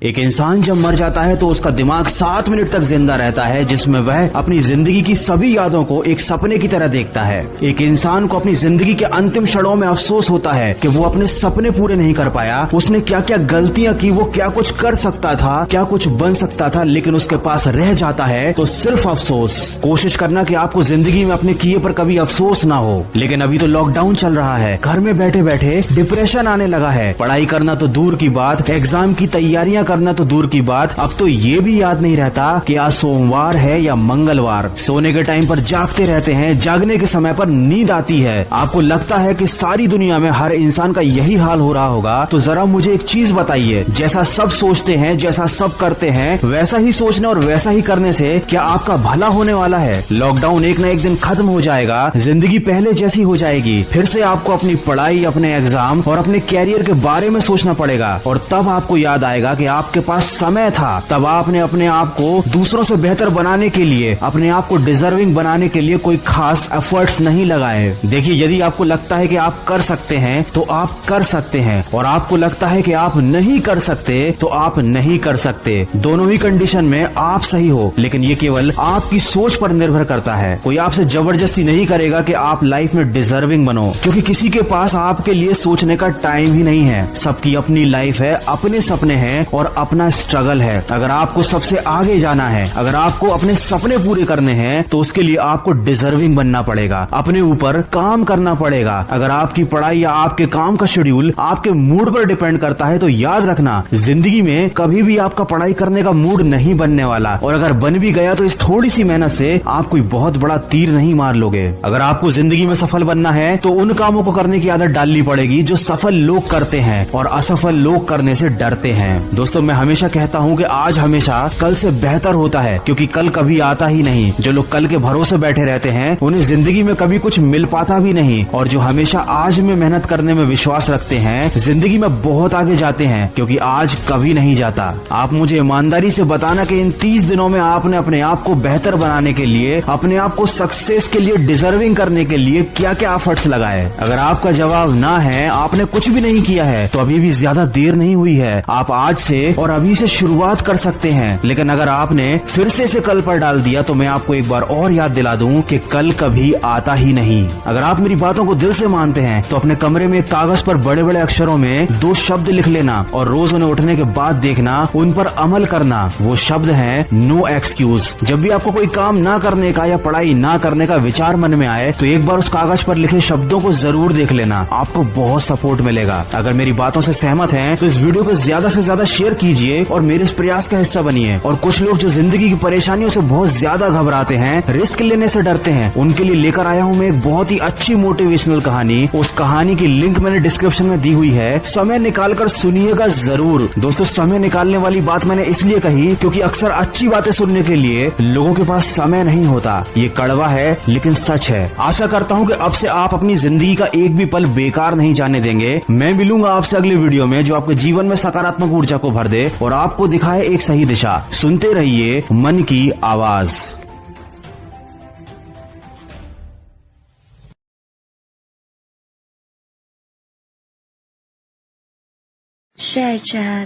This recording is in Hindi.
एक इंसान जब मर जाता है तो उसका दिमाग 7 मिनट तक जिंदा रहता है, जिसमें वह अपनी जिंदगी की सभी यादों को एक सपने की तरह देखता है। एक इंसान को अपनी जिंदगी के अंतिम क्षणों में अफसोस होता है कि वो अपने सपने पूरे नहीं कर पाया। उसने क्या क्या गलतियां की, वो क्या कुछ कर सकता था, क्या कुछ बन सकता था, लेकिन उसके पास रह जाता है तो सिर्फ अफसोस। कोशिश करना कि आपको जिंदगी में अपने किए पर कभी अफसोस ना हो। लेकिन अभी तो लॉकडाउन चल रहा है, घर में बैठे बैठे डिप्रेशन आने लगा है। पढ़ाई करना तो दूर की बात, एग्जाम की तैयारियां करना तो दूर की बात, अब तो ये भी याद नहीं रहता कि आज सोमवार है या मंगलवार। सोने के टाइम पर जागते रहते हैं, जागने के समय पर नींद आती है। आपको लगता है कि सारी दुनिया में हर इंसान का यही हाल हो रहा होगा। तो जरा मुझे एक चीज बताइए, जैसा सब सोचते हैं, जैसा सब करते हैं, वैसा ही सोचने और वैसा ही करने से क्या आपका भला होने वाला है? लॉकडाउन एक न एक दिन खत्म हो जाएगा, जिंदगी पहले जैसी हो जाएगी। फिर से आपको अपनी पढ़ाई, अपने एग्जाम और अपने कैरियर के बारे में सोचना पड़ेगा। और तब आपको याद आएगा कि आपके पास समय था, तब आपने अपने आप को दूसरों से बेहतर बनाने के लिए, अपने आप को डिजर्विंग बनाने के लिए कोई खास एफर्ट्स नहीं लगाए। देखिए, यदि आपको लगता है कि आप कर सकते हैं तो आप कर सकते हैं, और आपको लगता है कि आप नहीं कर सकते तो आप नहीं कर सकते। दोनों ही कंडीशन में आप सही हो, लेकिन ये केवल आपकी सोच पर निर्भर करता है। कोई आपसे जबरदस्ती नहीं करेगा कि आप लाइफ में डिजर्विंग बनो, क्योंकि किसी के पास आपके लिए सोचने का टाइम ही नहीं है। सबकी अपनी लाइफ है, अपने सपने हैं और अपना स्ट्रगल है। अगर आपको सबसे आगे जाना है, अगर आपको अपने सपने पूरे करने हैं, तो उसके लिए आपको डिजर्विंग बनना पड़ेगा, अपने ऊपर काम करना पड़ेगा। अगर आपकी पढ़ाई या आपके काम का शेड्यूल आपके मूड पर डिपेंड करता है तो याद रखना, जिंदगी में कभी भी आपका पढ़ाई करने का मूड नहीं बनने वाला। और अगर बन भी गया तो इस थोड़ी सी मेहनत से आप कोई बहुत बड़ा तीर नहीं मार लोगे। अगर आपको जिंदगी में सफल बनना है तो उन कामों को करने की आदत डालनी पड़ेगी जो सफल लोग करते हैं और असफल लोग करने से डरते हैं। दोस्तों, मैं हमेशा कहता हूँ कि आज हमेशा कल से बेहतर होता है, क्योंकि कल कभी आता ही नहीं। जो लोग कल के भरोसे बैठे रहते हैं उन्हें जिंदगी में कभी कुछ मिल पाता भी नहीं, और जो हमेशा आज में मेहनत करने में विश्वास रखते हैं जिंदगी में बहुत आगे जाते हैं, क्योंकि आज कभी नहीं जाता। आप मुझे ईमानदारी से बताना कि इन 30 दिनों में आपने अपने आप को बेहतर बनाने के लिए, अपने आप को सक्सेस के लिए, डिजर्विंग करने के लिए क्या क्या एफर्ट्स लगाए। अगर आपका जवाब ना है, आपने कुछ भी नहीं किया है, तो अभी भी ज्यादा देर नहीं हुई है। आप आज से और अभी से शुरुआत कर सकते हैं। लेकिन अगर आपने फिर से इसे कल पर डाल दिया तो मैं आपको एक बार और याद दिला दूं कि कल कभी आता ही नहीं। अगर आप मेरी बातों को दिल से मानते हैं तो अपने कमरे में कागज पर बड़े बड़े अक्षरों में 2 शब्द लिख लेना, और रोज उन्हें उठने के बाद देखना, उन पर अमल करना। वो शब्द है नो एक्सक्यूज। जब भी आपको कोई काम ना करने का या पढ़ाई ना करने का विचार मन में आए तो एक बार उस कागज पर लिखे शब्दों को जरूर देख लेना, आपको बहुत सपोर्ट मिलेगा। अगर मेरी बातों से सहमत हैं तो इस वीडियो को ज्यादा से ज्यादा शेयर कीजिए और मेरे इस प्रयास का हिस्सा बनिए। और कुछ लोग जो जिंदगी की परेशानियों से बहुत ज्यादा घबराते हैं, रिस्क लेने से डरते हैं, उनके लिए लेकर आया हूँ मैं एक बहुत ही अच्छी मोटिवेशनल कहानी। उस कहानी की लिंक मैंने डिस्क्रिप्शन में दी हुई है, समय निकालकर सुनिएगा जरूर। दोस्तों, समय निकालने वाली बात मैंने इसलिए कही क्योंकि अक्सर अच्छी बातें सुनने के लिए लोगों के पास समय नहीं होता। ये कड़वा है लेकिन सच है। आशा करता हूँ कि अब से आप अपनी जिंदगी का एक भी पल बेकार नहीं जाने देंगे। मैं मिलूंगा आपसे अगले वीडियो में जो आपके जीवन में सकारात्मक ऊर्जा को भर दे और आपको दिखाए एक सही दिशा। सुनते रहिए मन की आवाज। Share chat.